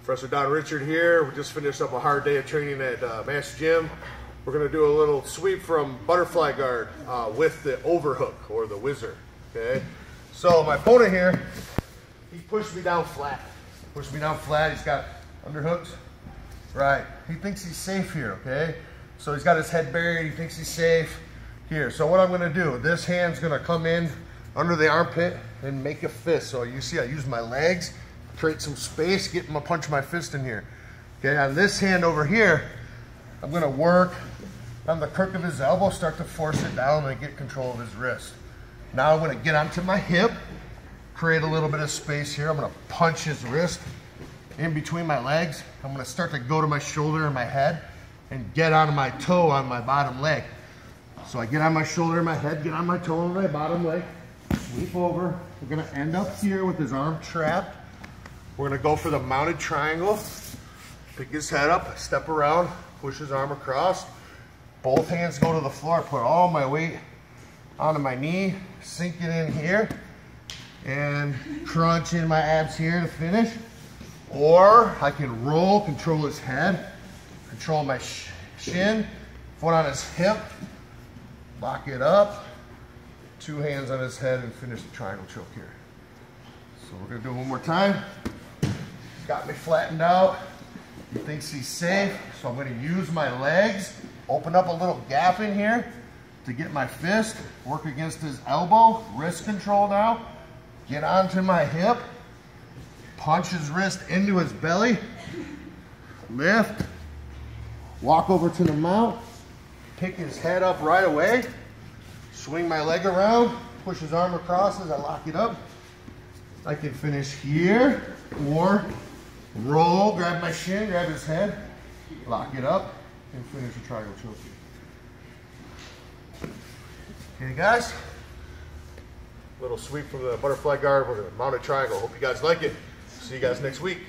Professor Don Richard here. We just finished up a hard day of training at Master Gym. We're going to do a little sweep from butterfly guard with the overhook or the whizzer. Okay. So my opponent here, he pushed me down flat. He's got underhooks. Right. He thinks he's safe here. Okay. So he's got his head buried. He thinks he's safe here. So what I'm going to do, this hand's going to come in under the armpit and make a fist. So you see I use my legs, create some space, punch my fist in here. Okay, on this hand over here, I'm gonna work on the crook of his elbow, start to force it down and get control of his wrist. Now I'm gonna get onto my hip, create a little bit of space here. I'm gonna punch his wrist in between my legs. I'm gonna start to go to my shoulder and my head and get onto my toe on my bottom leg. So I get on my shoulder and my head, get on my toe on my bottom leg, sweep over. We're gonna end up here with his arm trapped. We're gonna go for the mounted triangle. Pick his head up, step around, push his arm across. Both hands go to the floor, put all my weight onto my knee, sink it in here, and crunch in my abs here to finish. Or I can roll, control his head, control my shin, foot on his hip, lock it up, two hands on his head, and finish the triangle choke here. So we're gonna do it one more time. Got me flattened out. He thinks he's safe, so I'm gonna use my legs, open up a little gap in here to get my fist, work against his elbow, wrist control now, get onto my hip, punch his wrist into his belly, lift, walk over to the mount, pick his head up right away, swing my leg around, push his arm across as I lock it up. I can finish here, or roll, grab my shin, grab his head, lock it up, and finish the triangle choke. Okay guys, little sweep from the butterfly guard with a mounted triangle. Hope you guys like it. See you guys next week.